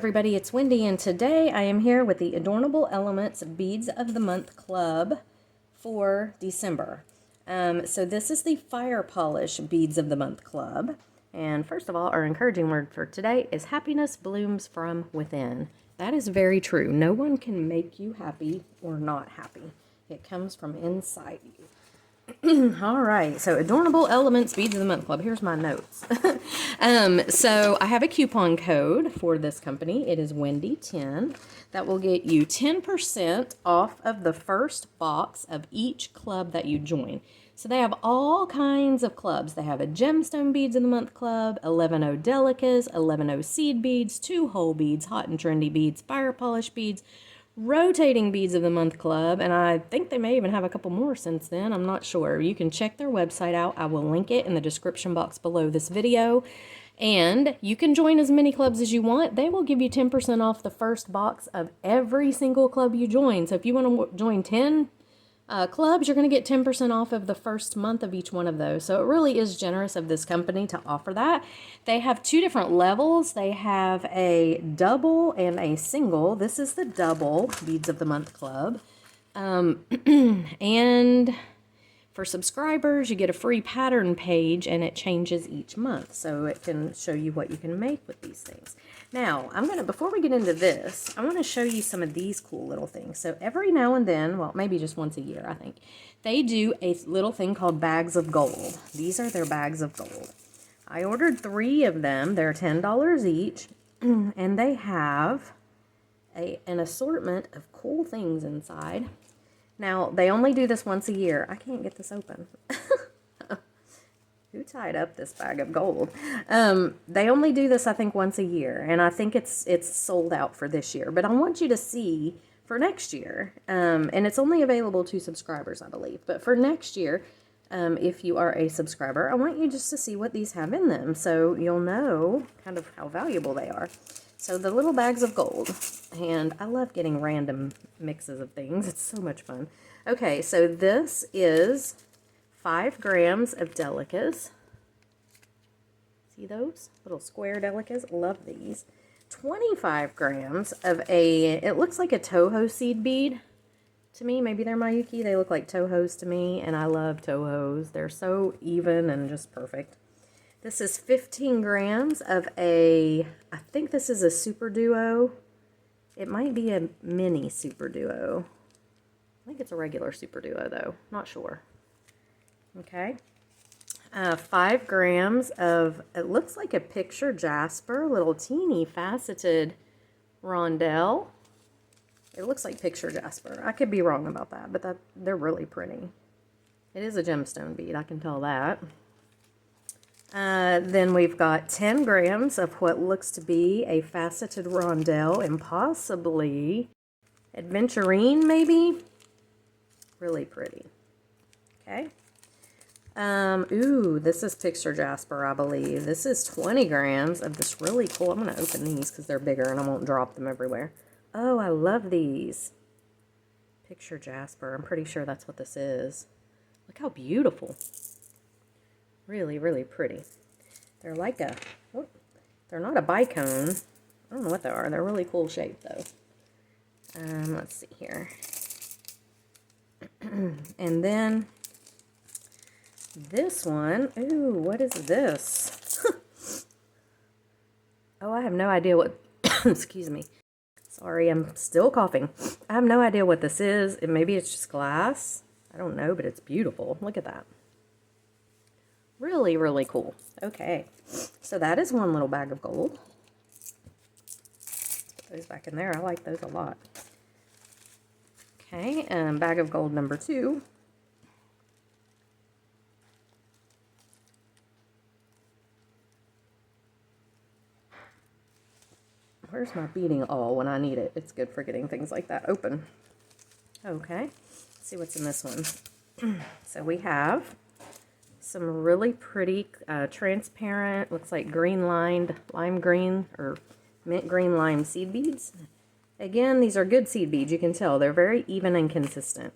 everybody, it's Wendy, and today I am here with the Adornable Elements Beads of the Month Club for December. So this is the Firepolish Beads of the Month Club. And first of all, our encouraging word for today is happiness blooms from within. That is very true. No one can make you happy or not happy. It comes from inside you. All right, so Adornable Elements Beads of the Month Club. Here's my notes. So I have a coupon code for this company. It is Wendy10. That will get you 10% off of the first box of each club that you join. So they have all kinds of clubs. They have a Gemstone Beads of the Month Club, 11O Delicas, 11O Seed Beads, 2 Whole Beads, Hot and Trendy Beads, Firepolish Beads, Rotating Beads of the Month Club, and I think they may even have a couple more since then. I'm not sure. You can check their website out. I will link it in the description box below this video. And you can join as many clubs as you want. They will give you 10% off the first box of every single club you join. So if you want to join 10 clubs, you're going to get 10% off of the first month of each one of those. So it really is generous of this company to offer that. They have 2 different levels. They have a double and a single. This is the double Beads of the Month Club. And for subscribers, you get a free pattern page, and it changes each month. So it can show you what you can make with these things. Now, before we get into this, I want to show you some of these cool little things. So every now and then, well, maybe just once a year, I think, they do a little thing called bags of gold. These are their bags of gold. I ordered 3 of them. They're $10 each, and they have an assortment of cool things inside. Now, they only do this once a year. I can't get this open. Who tied up this bag of gold? They only do this, I think, once a year, and I think it's sold out for this year. But I want you to see for next year, and it's only available to subscribers, I believe. But for next year, if you are a subscriber, I want you just to see what these have in them, so you'll know kind of how valuable they are. So the little bags of gold, and I love getting random mixes of things. It's so much fun. Okay, so this is 5 grams of delicas. See those little square delicas? Love these. 25 grams of it looks like a Toho seed bead to me. Maybe they're Mayuki. They look like Tohos to me, and I love Tohos. They're so even and just perfect. This is 15 grams of I think this is a Super Duo. It might be a mini Super Duo. I think it's a regular Super Duo, though. Not sure. Okay. 5 grams of, it looks like a picture jasper, little teeny faceted rondelle. It looks like picture jasper. I could be wrong about that, but they're really pretty. It is a gemstone bead, I can tell that. Then we've got 10 grams of what looks to be a faceted rondelle and possibly adventurine, maybe. Really pretty. Okay. Ooh, this is picture jasper, I believe. This is 20 grams of this really cool. I'm going to open these because they're bigger and I won't drop them everywhere. Oh, I love these. Picture jasper. I'm pretty sure that's what this is. Look how beautiful. Really, really pretty. They're like they're not a bicone. I don't know what they are. They're really cool shape, though. Let's see here. And then this one, ooh, what is this? Oh, I have no idea what, excuse me. Sorry, I'm still coughing. I have no idea what this is. Maybe it's just glass. I don't know, but it's beautiful. Look at that. Really, really cool. Okay, so that is one little bag of gold. Put those back in there. I like those a lot. Okay, bag of gold number 2. Where's my beading awl when I need it? It's good for getting things like that open. Okay, let's see what's in this one. So we have some really pretty transparent, looks like green lined lime green or mint green lime seed beads. Again, these are good seed beads. You can tell they're very even and consistent.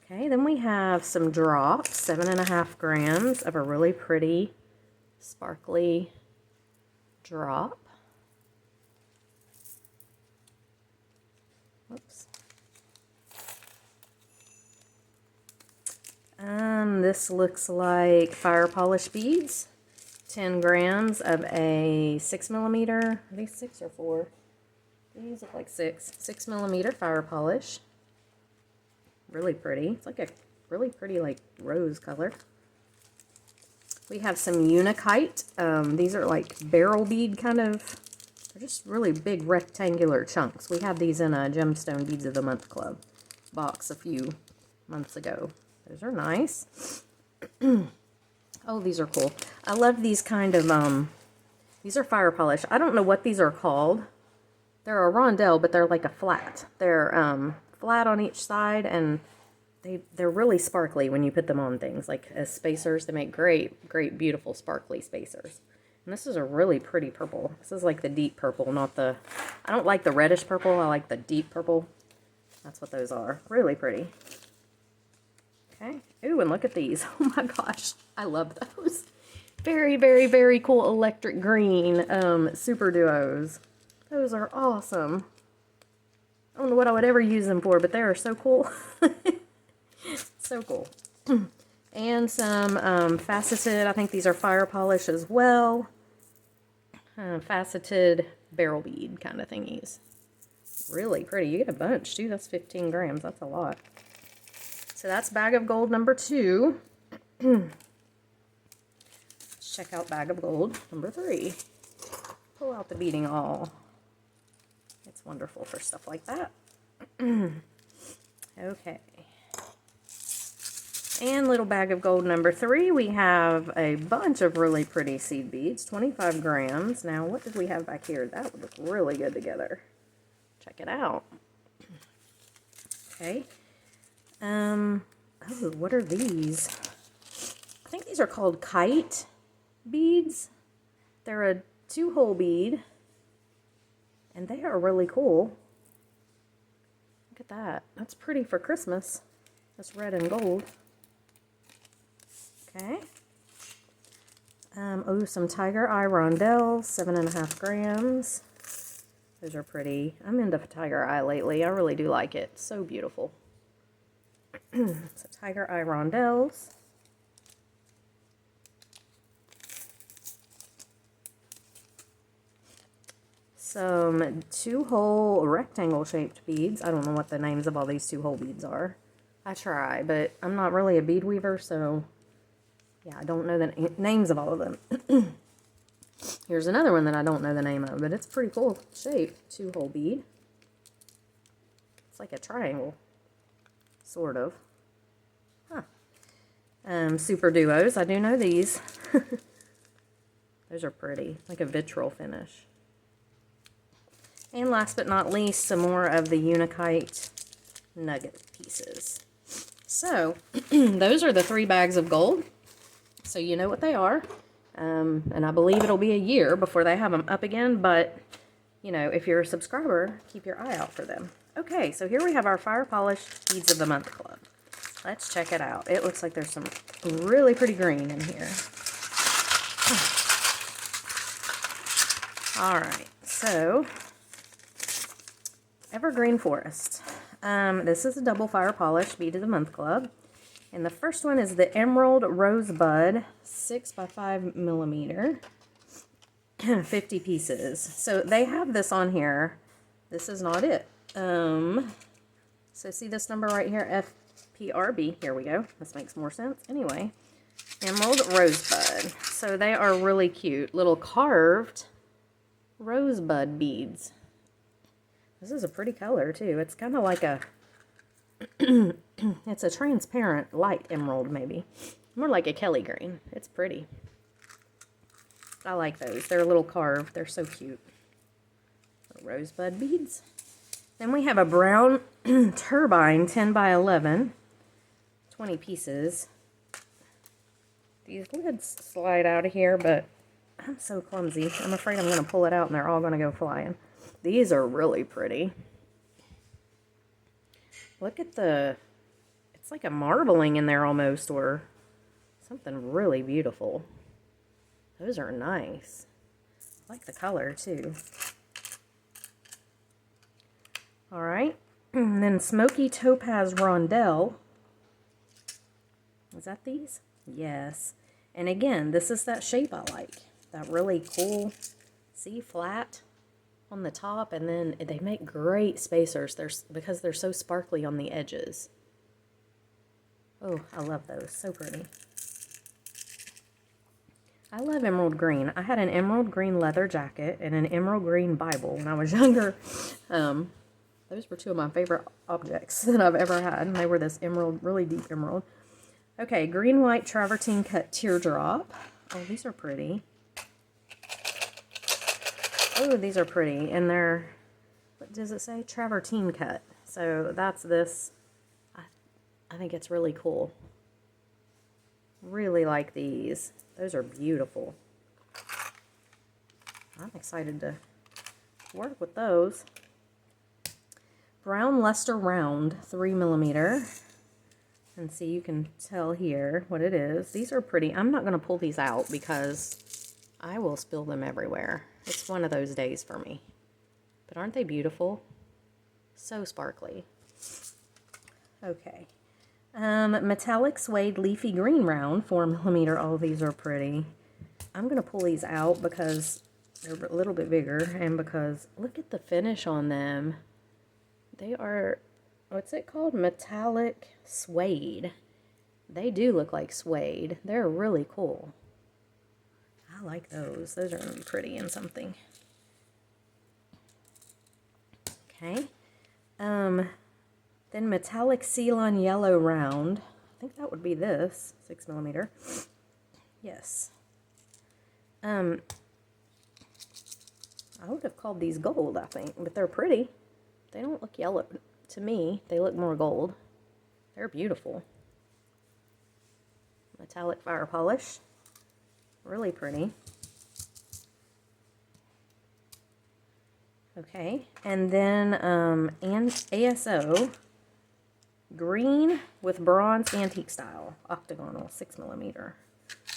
Okay, then we have some drops, 7.5 grams of a really pretty sparkly drop. This looks like fire polish beads. 10 grams of a 6mm. Are these 6 or 4? These look like 6. 6mm fire polish. Really pretty. It's like a really pretty like rose color. We have some Unikite. These are like barrel bead kind of. They're just really big rectangular chunks. We had these in a Gemstone Beads of the Month Club box a few months ago. Those are nice. Oh, these are cool. I love these kind of, these are fire polish. I don't know what these are called. They're a rondelle, but they're like a flat. They're flat on each side, and they're really sparkly when you put them on things. Like as spacers, they make great, great, beautiful, sparkly spacers. And this is a really pretty purple. This is like the deep purple, not the... I don't like the reddish purple. I like the deep purple. That's what those are. Really pretty. Okay. Ooh, and look at these. Oh my gosh. I love those. Very, very, very cool electric green super duos. Those are awesome. I don't know what I would ever use them for, but they are so cool. So cool. And some faceted, I think these are fire polish as well. Faceted barrel bead kind of thingies. Really pretty. You get a bunch too. That's 15 grams. That's a lot. So that's bag of gold number 2. Let's check out bag of gold number 3. Pull out the beading awl. It's wonderful for stuff like that. Okay. And little bag of gold number 3, we have a bunch of really pretty seed beads, 25 grams. Now, what did we have back here? That would look really good together. Check it out. Okay. Oh, what are these? I think these are called kite beads. They're a 2-hole bead, and they are really cool. Look at that. That's pretty for Christmas. That's red and gold. Okay. Oh, some tiger eye rondelles, 7.5 grams. Those are pretty. I'm into tiger eye lately. I really do like it. So beautiful. So tiger eye rondelles. Some 2-hole rectangle shaped beads. I don't know what the names of all these 2-hole beads are. I try, but I'm not really a bead weaver, so yeah, I don't know the names of all of them. Here's another one that I don't know the name of, but it's pretty cool shape. 2-hole bead. It's like a triangle, sort of. Huh. Super duos. I do know these. Those are pretty, like a vitriol finish. And last but not least, some more of the Unikite nugget pieces. So, those are the 3 bags of gold. So you know what they are. And I believe it'll be a year before they have them up again. But, you know, if you're a subscriber, keep your eye out for them. Okay, so here we have our Fire Polish Beads of the Month Club. Let's check it out. It looks like there's some really pretty green in here. Alright, so Evergreen Forest. This is a double Fire Polish Bead of the Month Club. And the first one is the Emerald Rosebud 6x5mm. 50 pieces. So they have this on here. This is not it. So see this number right here, FPRB. Here we go. This makes more sense. Anyway, Emerald Rosebud. So they are really cute. Little carved rosebud beads. This is a pretty color too. It's kind of like a it's a transparent light emerald, maybe. More like a Kelly green. It's pretty. I like those. They're a little carved. They're so cute. Rosebud beads. Then we have a brown turbine 10 by 11. 20 pieces. These lids slide out of here, but I'm so clumsy. I'm afraid I'm going to pull it out and they're all going to go flying. These are really pretty. Look at the... It's like a marbling in there almost, or something really beautiful. Those are nice. I like the color too. Alright. And then Smoky Topaz Rondelle. Is that these? Yes. And again, this is that shape I like. That really cool, see, flat on the top, and then they make great spacers. Because they're so sparkly on the edges. Oh, I love those. So pretty. I love emerald green. I had an emerald green leather jacket and an emerald green Bible when I was younger. Those were two of my favorite objects that I've ever had. And they were this emerald, really deep emerald. Okay, green, white, travertine cut teardrop. Oh, these are pretty. Oh, these are pretty. And they're, what does it say? Travertine cut. So that's this. I think it's really cool. Really like these. Those are beautiful. I'm excited to work with those. Brown luster round, 3mm. And see, you can tell here what it is. These are pretty. I'm not going to pull these out because I will spill them everywhere. It's one of those days for me. But aren't they beautiful? So sparkly. Okay. Metallic suede leafy green round, 4mm. All of these are pretty. I'm going to pull these out because they're a little bit bigger and because look at the finish on them. They are, what's it called? Metallic suede. They do look like suede. They're really cool. I like those. Those are going to be pretty in something. Okay. Then metallic Ceylon yellow round. I think that would be this, 6mm. Yes. I would have called these gold, I think, but they're pretty. They don't look yellow to me. They look more gold. They're beautiful. Metallic fire polish. Really pretty. Okay, and then and ASO green with bronze antique style, octagonal, 6mm.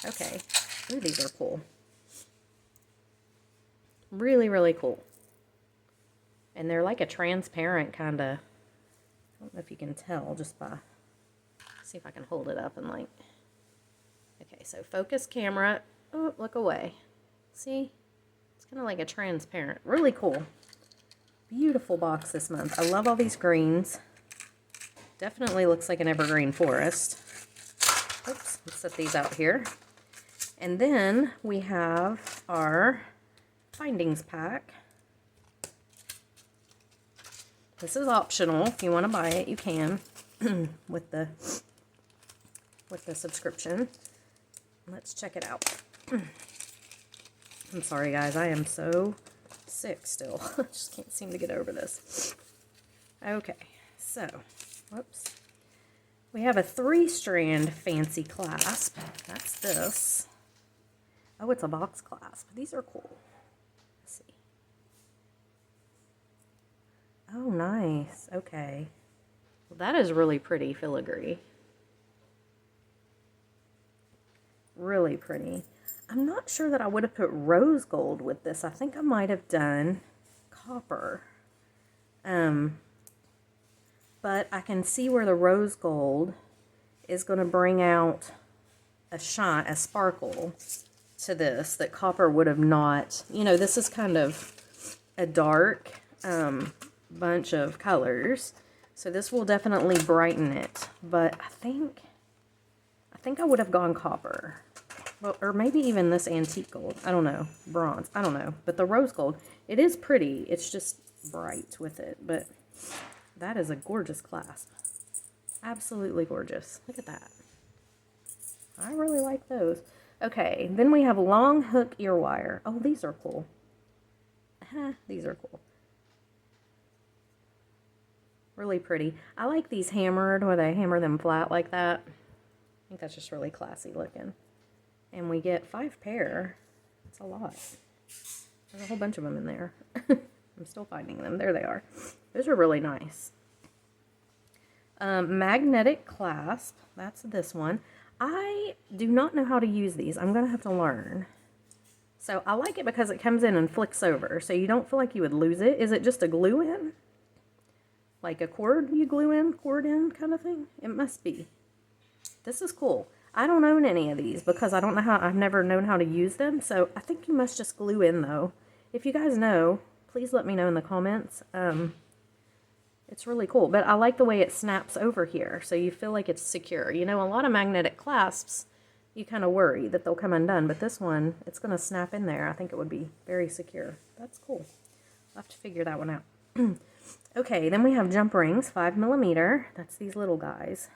Okay, ooh, these are cool. Really, really cool. And they're like a transparent kind of, I don't know if you can tell just by, see if I can hold it up and like, okay, so focus camera, oh, look away. See? It's kind of like a transparent, really cool. Beautiful box this month. I love all these greens. Definitely looks like an evergreen forest. Oops, let's set these out here. And then we have our findings pack. This is optional. If you want to buy it, you can with the subscription. Let's check it out. I'm sorry, guys. I am so sick still. I just can't seem to get over this. Okay, so, whoops. We have a 3-strand fancy clasp. That's this. Oh, it's a box clasp. These are cool. Let's see. Oh, nice. Okay. Well, that is really pretty filigree. Really pretty. I'm not sure that I would have put rose gold with this. I think I might have done copper. But I can see where the rose gold is going to bring out a shine, a sparkle to this that copper would have not. You know, this is kind of a dark bunch of colors. So this will definitely brighten it. But I think I would have gone copper. Well, or maybe even this antique gold. I don't know. Bronze. I don't know. But the rose gold, it is pretty. It's just bright with it. But that is a gorgeous clasp. Absolutely gorgeous. Look at that. I really like those. Okay, then we have long hook ear wire. Oh, these are cool. These are cool. Really pretty. I like these hammered, where they hammer them flat like that. I think that's just really classy looking. And we get 5 pair. That's a lot. There's a whole bunch of them in there. I'm still finding them. There they are. Those are really nice. Magnetic clasp. That's this one. I do not know how to use these. I'm going to have to learn. So I like it because it comes in and flicks over. So you don't feel like you would lose it. Is it just a glue in? Like a cord you glue in, cord in kind of thing? It must be. this is cool. I don't own any of these because I don't know how, I've never known how to use them. So I think you must just glue in though. If you guys know, please let me know in the comments. It's really cool, but I like the way it snaps over here. So you feel like it's secure. You know, a lot of magnetic clasps, you kind of worry that they'll come undone, but this one, it's going to snap in there. I think it would be very secure. That's cool. I'll have to figure that one out. Okay, then we have jump rings, 5mm. That's these little guys.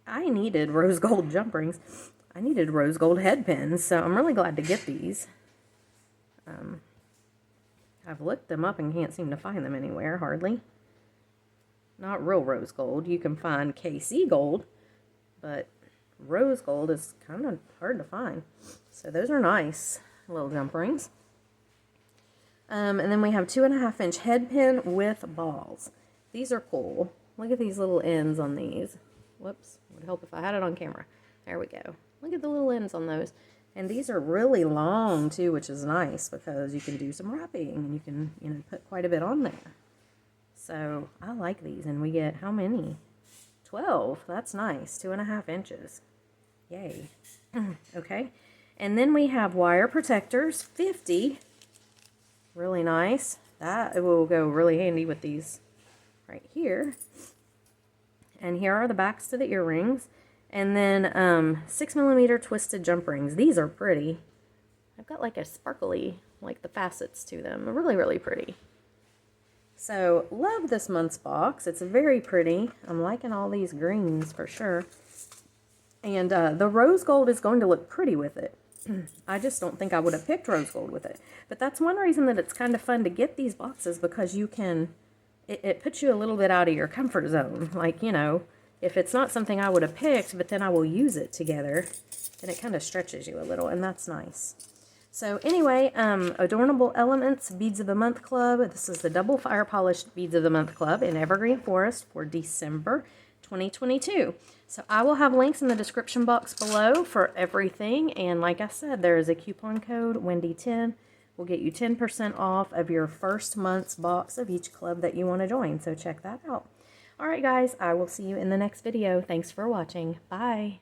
I needed rose gold jump rings. I needed rose gold head pins, so I'm really glad to get these. I've looked them up and can't seem to find them anywhere, hardly. Not real rose gold. You can find KC gold, but rose gold is kind of hard to find. So those are nice little jump rings. And then we have 2.5-inch head pin with balls. These are cool. Look at these little ends on these. Whoops, would help if I had it on camera. There we go. Look at the little ends on those. And these are really long too, which is nice because you can do some wrapping and you can, you know, put quite a bit on there. So I like these, and we get how many? 12. That's nice. 2.5 inches. Yay. Okay. And then we have wire protectors, 50. Really nice. That will go really handy with these right here. And here are the backs to the earrings. And then 6mm twisted jump rings. These are pretty. I've got like a sparkly, like the facets to them. Really, really pretty. So, love this month's box. It's very pretty. I'm liking all these greens for sure. And the rose gold is going to look pretty with it. I just don't think I would have picked rose gold with it. But that's one reason that it's kind of fun to get these boxes, because you can, it puts you a little bit out of your comfort zone. Like, you know, if it's not something I would have picked, but then I will use it together, then it kind of stretches you a little, and that's nice. So anyway, Adornable Elements Beads of the Month Club. This is the double fire polished Beads of the Month Club in Evergreen Forest for December 2022. So I will have links in the description box below for everything. And like I said, there is a coupon code, Wendy10. Will get you 10% off of your first month's box of each club that you want to join. So check that out. All right, guys, I will see you in the next video. Thanks for watching. Bye.